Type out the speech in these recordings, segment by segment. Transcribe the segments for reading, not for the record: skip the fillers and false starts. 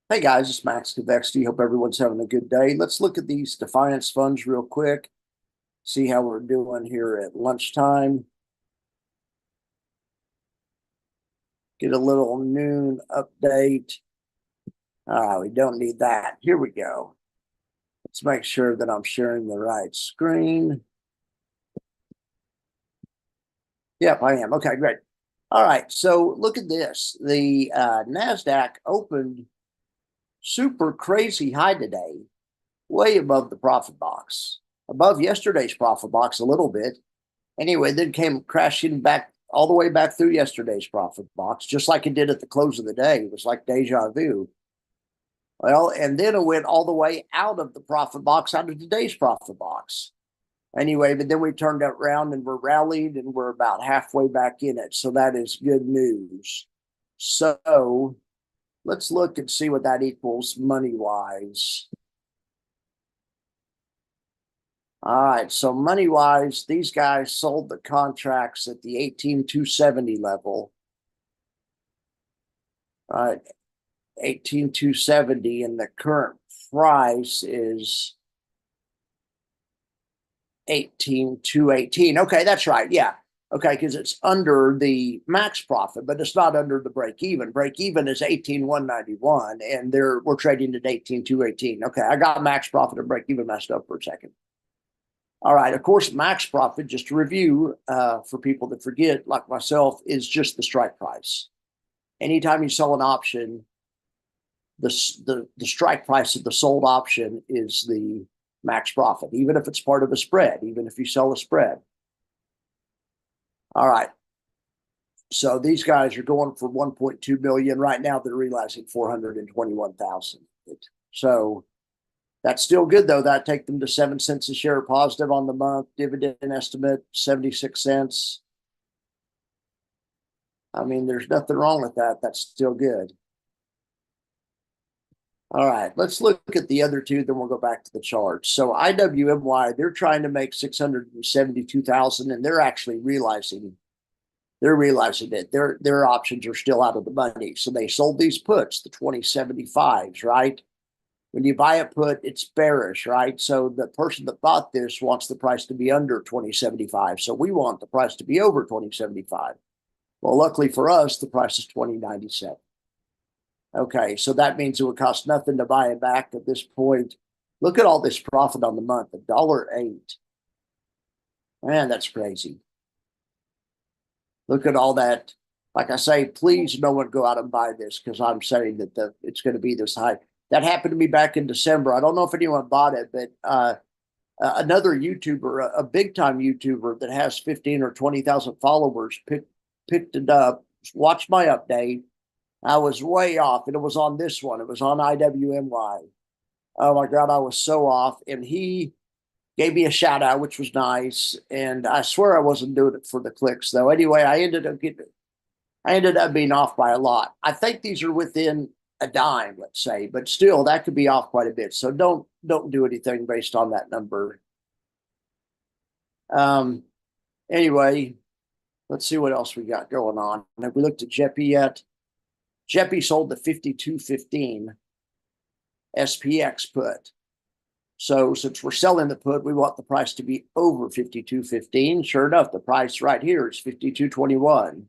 Hey guys, it's Max Convexity. Hope everyone's having a good day. Let's look at these Defiance funds real quick, see how we're doing here at lunchtime. Get a little noon update. We don't need that. Here we go. Let's make sure that I'm sharing the right screen. Yep, I am. Okay, great. All right, so look at this. The NASDAQ opened super crazy high today, way above the profit box, above yesterday's profit box a little bit. Anyway, then came crashing back all the way back through yesterday's profit box, just like it did at the close of the day. It was like deja vu. Well, and then it went all the way out of the profit box, out of today's profit box. Anyway, but then we turned it around and we're rallied and we're about halfway back in it. So that is good news. So let's look and see what that equals money wise. All right, so money wise, these guys sold the contracts at the 18,270 level. All right, 18,270, and the current price is 18,218. Okay, that's right. Yeah. Okay, because it's under the max profit, but it's not under the break even. Break even is 18,191, and we're trading at 18,218. Okay, I got max profit and break even messed up for a second. All right. Of course, max profit, just to review for people that forget, like myself, is just the strike price. Anytime you sell an option, the strike price of the sold option is the max profit, even if it's part of a spread, even if you sell a spread. All right. So these guys are going for 1.2 million right now. They're realizing 421,000. So that's still good, though. That take them to 7 cents a share positive on the month. Dividend estimate 76 cents. I mean, there's nothing wrong with that. That's still good. All right, let's look at the other two, then we'll go back to the charts. So IWMY, they're trying to make 672,000, and they're actually realizing it. Their options are still out of the money. So they sold these puts, the 2075s, right? When you buy a put, it's bearish, right? So the person that bought this wants the price to be under 2075. So we want the price to be over 2075. Well, luckily for us, the price is 2097. Okay, so that means it would cost nothing to buy it back at this point. Look at all this profit on the month, $1.08. Man, that's crazy. Look at all that. Like I say, please no one go out and buy this because I'm saying that it's going to be this high. That happened to me back in December. I don't know if anyone bought it, but another YouTuber, a big time YouTuber that has 15 or 20,000 followers, picked it up, watched my update. I was way off, and it was on this one. It was on IWMY. Oh my God, I was so off. And he gave me a shout out, which was nice. And I swear I wasn't doing it for the clicks, though. Anyway, I ended up being off by a lot. I think these are within a dime, let's say, but still that could be off quite a bit. So don't do anything based on that number. Um, anyway, let's see what else we got going on. Have we looked at Jeppy yet? Jeppy sold the 5215 SPX put. So since we're selling the put, we want the price to be over 5215. Sure enough, the price right here is 5221.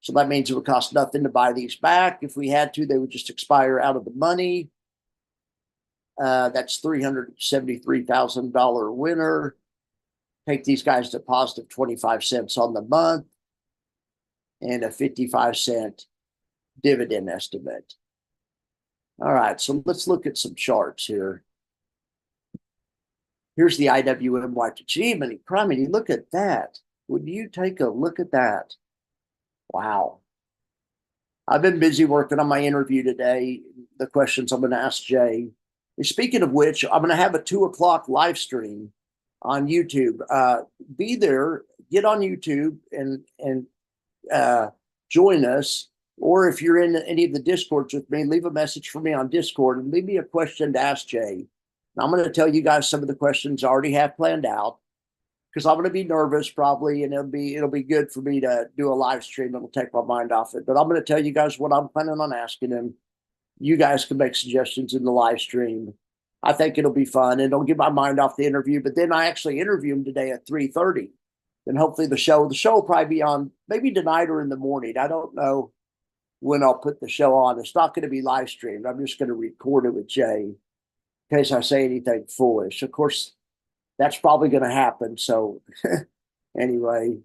So that means it would cost nothing to buy these back. If we had to, they would just expire out of the money. That's $373,000 winner. Take these guys to positive 25 cents on the month and a 55-cent dividend estimate. All right, so let's look at some charts here. Here's the IWMY achievement. Criminy, look at that. Would you take a look at that? Wow. I've been busy working on my interview today, the questions I'm going to ask Jay. And speaking of which, I'm going to have a 2 o'clock live stream on YouTube. Be there, get on YouTube and join us. Or if you're in any of the Discords with me, leave a message for me on Discord and leave me a question to ask Jay. And I'm going to tell you guys some of the questions I already have planned out because I'm going to be nervous probably, and it'll be good for me to do a live stream. It'll take my mind off it. But I'm going to tell you guys what I'm planning on asking him. you guys can make suggestions in the live stream. I think it'll be fun, and it'll get my mind off the interview. But then I actually interview him today at 3:30. And hopefully the show will probably be on maybe tonight or in the morning. I don't know when I'll put the show on. It's not going to be live streamed. I'm just going to record it with Jay in case I say anything foolish. Of course, that's probably going to happen. So anyway,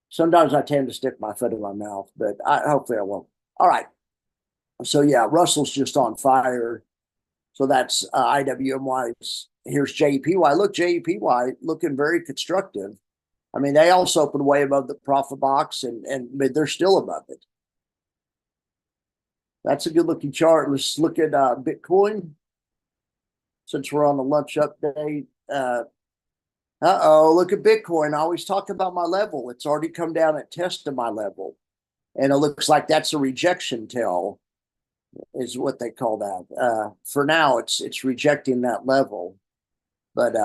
sometimes I tend to stick my foot in my mouth, but hopefully I won't. All right. So yeah, Russell's just on fire. So that's IWMY. Here's JEPY. Look, JEPY looking very constructive. I mean, they also opened way above the profit box, and they're still above it. That's a good looking chart. Let's look at Bitcoin. Since we're on the lunch update. Look at Bitcoin. I always talk about my level. It's already come down at test to my level. And it looks like that's a rejection tail, is what they call that. For now, it's rejecting that level. But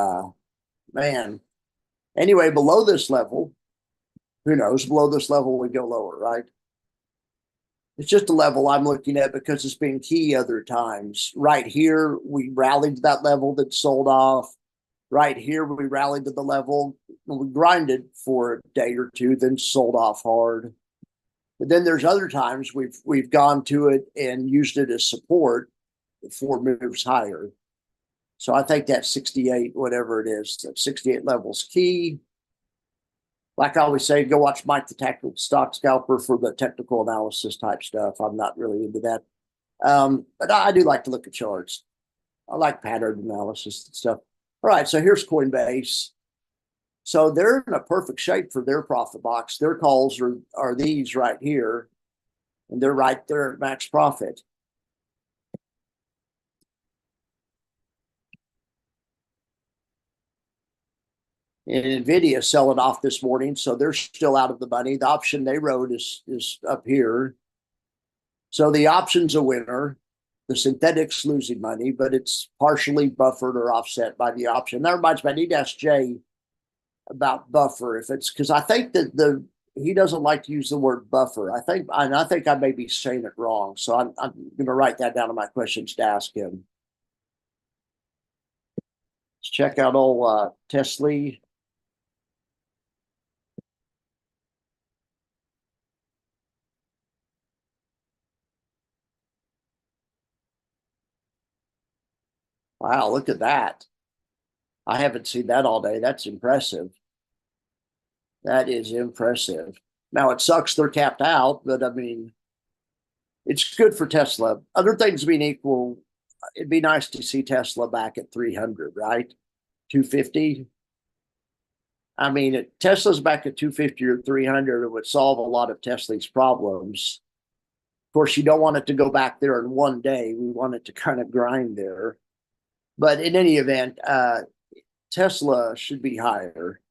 man, anyway, below this level, who knows? Below this level, we go lower, right? It's just a level I'm looking at because it's been key other times. Right here, we rallied to that level that sold off. Right here, we rallied to the level. We grinded for a day or two, then sold off hard. But then there's other times we've gone to it and used it as support before it moves higher. So I think that 68, whatever it is, that 68 level's key. Like I always say, go watch Mike the Tactical Stock Scalper for the technical analysis type stuff. I'm not really into that. But I do like to look at charts. I like pattern analysis and stuff. All right, so here's Coinbase. So they're in a perfect shape for their profit box. Their calls are these right here, and they're right there at max profit. And NVIDIA selling off this morning, so they're still out of the money. The option they wrote is up here. So the option's a winner. The synthetic's losing money, but it's partially buffered or offset by the option. That reminds me, I need to ask Jay about buffer, if it's because I think that he doesn't like to use the word buffer. I think I may be saying it wrong. So I'm going to write that down in my questions to ask him. Let's check out old Tesla. Wow, look at that. I haven't seen that all day. That's impressive. That is impressive. Now it sucks they're capped out, but I mean, it's good for Tesla. Other things being equal, it'd be nice to see Tesla back at 300, right? 250. I mean, Tesla's back at 250 or 300, it would solve a lot of Tesla's problems. Of course, you don't want it to go back there in one day. We want it to kind of grind there. But in any event, Tesla should be higher.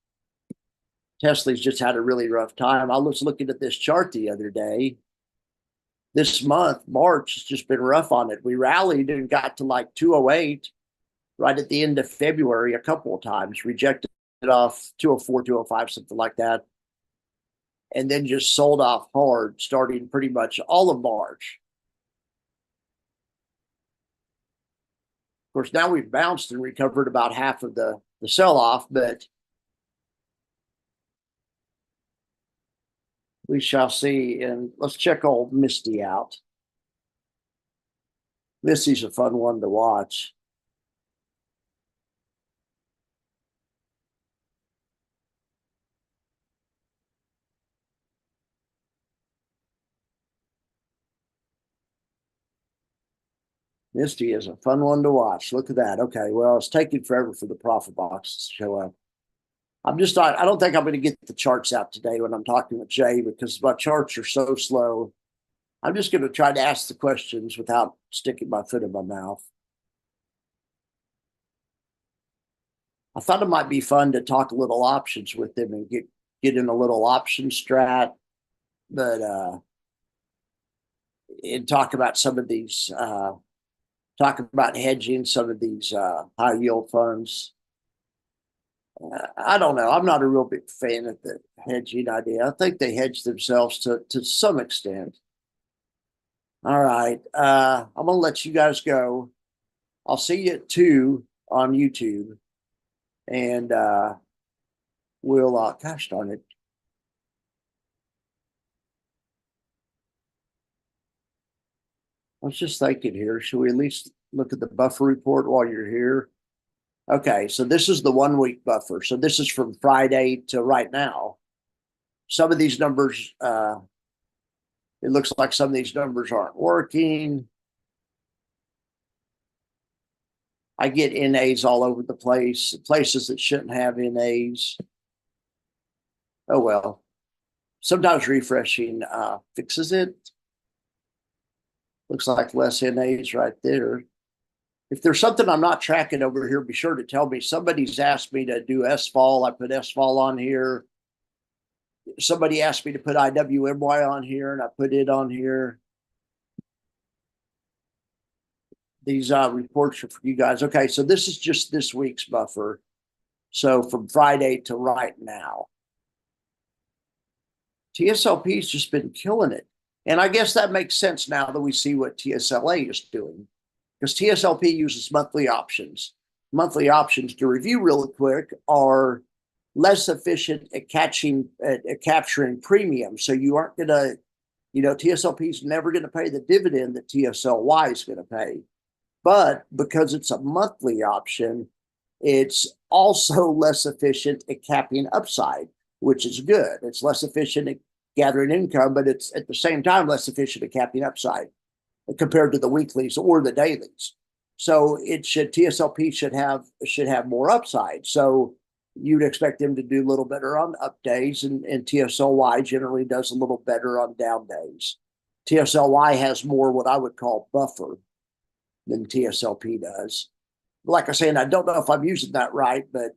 Tesla's just had a really rough time. I was looking at this chart the other day. This month, March, has just been rough on it. We rallied and got to like 208 right at the end of February a couple of times, rejected it off 204, 205, something like that. And then just sold off hard starting pretty much all of March. Of course, now we've bounced and recovered about half of the sell-off, but we shall see. And let's check old Misty out. Misty's a fun one to watch. Misty is a fun one to watch. Look at that. Okay, well, it's taking forever for the profit box to show up. I don't think I'm going to get the charts out today when I'm talking with Jay because my charts are so slow. I'm just going to try to ask the questions without sticking my foot in my mouth. I thought it might be fun to talk a little options with him and get in a little option strat, but and talk about some of these, talk about hedging some of these high yield funds. I don't know. I'm not a real big fan of the hedging idea. I think they hedge themselves to some extent. All right. I'm gonna let you guys go. I'll see you at 2 on YouTube, and we'll gosh darn it. I was just thinking here, should we at least look at the buffer report while you're here? Okay, so this is the 1 week buffer. So this is from Friday to right now. Some of these numbers, it looks like some of these numbers aren't working. I get NAs all over the place, places that shouldn't have NAs. Oh well. Sometimes refreshing fixes it. Looks like less NAs right there. If there's something I'm not tracking over here, be sure to tell me. Somebody's asked me to do SFOL. I put SFOL on here. Somebody asked me to put IWMY on here, and I put it on here. These reports are for you guys. Okay, so this is just this week's buffer. So from Friday to right now. TSLP's just been killing it. And I guess that makes sense now that we see what TSLA is doing, because TSLP uses monthly options. Monthly options, to review really quick, are less efficient at capturing premium. So you aren't going to, TSLP is never going to pay the dividend that TSLY is going to pay. But because it's a monthly option, it's also less efficient at capping upside, which is good. It's less efficient at gathering income, but it's at the same time less efficient at capping upside compared to the weeklies or the dailies. So TSLP should have more upside. So you'd expect them to do a little better on up days, and TSLY generally does a little better on down days. TSLY has more what I would call buffer than TSLP does. Like I say, and I don't know if I'm using that right, but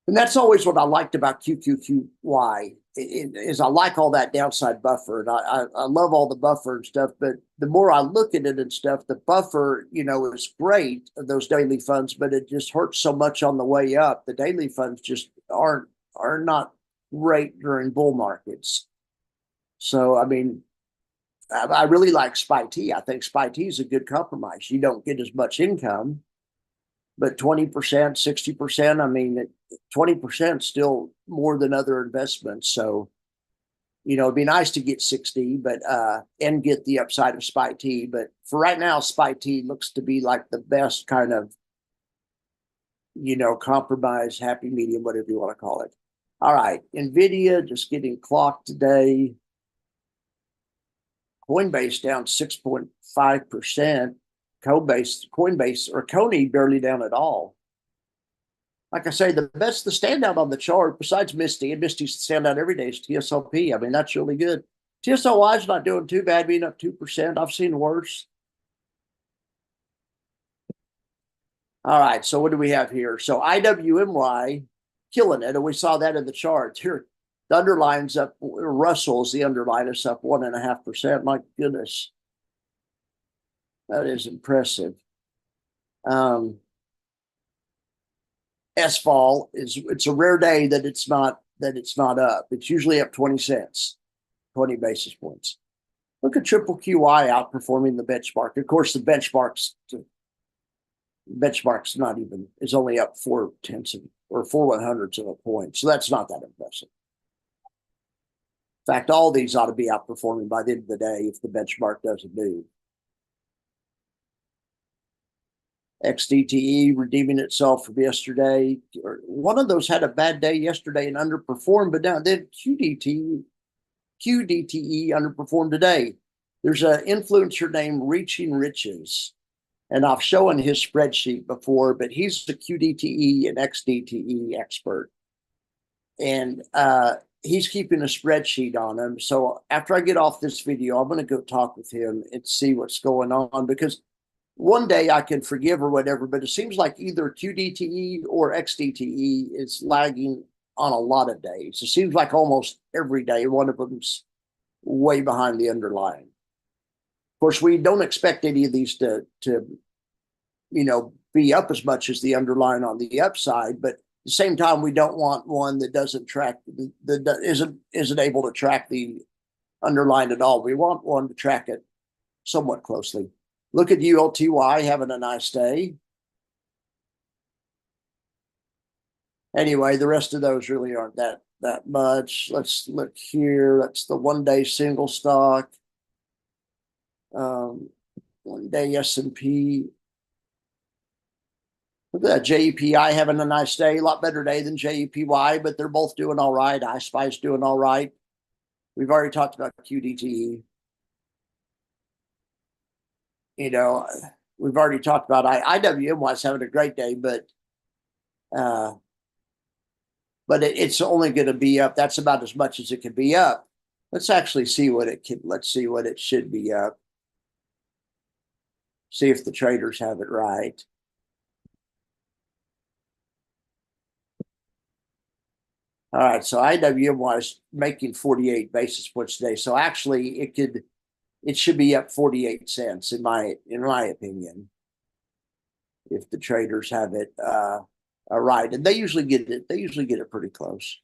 and that's always what I liked about QQQY is I like all that downside buffer, and I love all the buffer and stuff. But the more I look at it and stuff, the buffer, is great, those daily funds, but it just hurts so much on the way up. The daily funds just are not great during bull markets. So I mean, I really like SPY-T. I think SPY-T is a good compromise. You don't get as much income, but 20%, 60%, I mean, 20% still more than other investments. So, it'd be nice to get 60, but and get the upside of SPY-T. But for right now, SPY-T looks to be like the best kind of, compromise, happy medium, whatever you want to call it. All right, NVIDIA just getting clocked today. Coinbase down 6.5%. Coinbase or Coney barely down at all. Like I say, the standout on the chart, besides Misty, and Misty's the standout every day, is TSLP. I mean, that's really good. TSLY is not doing too bad, being up 2%. I've seen worse. All right, so what do we have here? So IWMY killing it, and we saw that in the charts here. The underline's up. Russell's the underline is up 1.5%. My goodness, that is impressive. SFOL it's a rare day that it's not up. It's usually up 20 cents, 20 basis points. Look at triple QI outperforming the benchmark. Of course, the benchmark's not even, is only up 0.4 or 0.4 of a point. So that's not that impressive. In fact, all these ought to be outperforming by the end of the day if the benchmark doesn't move. XDTE redeeming itself from yesterday. One of those had a bad day yesterday and underperformed, but now then QDTE underperformed today. There's an influencer named Reaching Riches, and I've shown his spreadsheet before, but he's the QDTE and XDTE expert. And he's keeping a spreadsheet on him. So after I get off this video, I'm going to go talk with him and see what's going on, because one day I can forgive or whatever, but it seems like either QDTE or XDTE is lagging on a lot of days. It seems like almost every day one of them's way behind the underlying. Of course, we don't expect any of these to be up as much as the underlying on the upside, but at the same time, we don't want one that doesn't track, that isn't able to track the underline it all. We want one to track it somewhat closely. Look at ULTY having a nice day. Anyway, the rest of those really aren't that much. Let's look here. That's the 1 day single stock. 1 day S&P. Look at that JEPI having a nice day, a lot better day than JEPY, but they're both doing all right. iSpy's doing all right. We've already talked about QDTE. You know, we've already talked about IWMY's having a great day, but it's only going to be up. That's about as much as it can be up. Let's actually see what it can. Let's see what it should be up. See if the traders have it right. All right, so IWM is making 48 basis points today. So actually, it should be up 48 cents in my opinion, if the traders have it right, and they usually get it. They usually get it pretty close.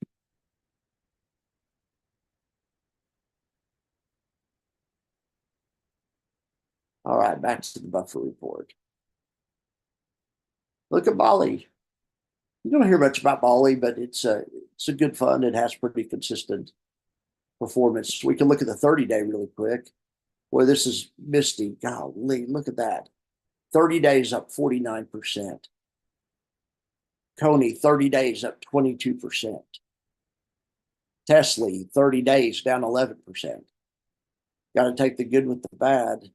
All right, back to the buffer report. Look at Bali. You don't hear much about Bali, but it's a good fund. It has pretty consistent performance. We can look at the 30-day really quick. Boy, this is misty. Golly, look at that. 30 days up 49%. Coney, 30 days up 22%. Tesla, 30 days down 11%. Got to take the good with the bad.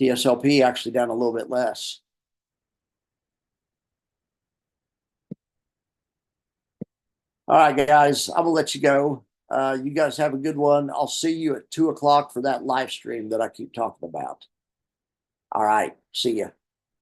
TSLP actually down a little bit less. All right, guys, I'm going to let you go. You guys have a good one. I'll see you at 2 o'clock for that live stream that I keep talking about. All right, see ya.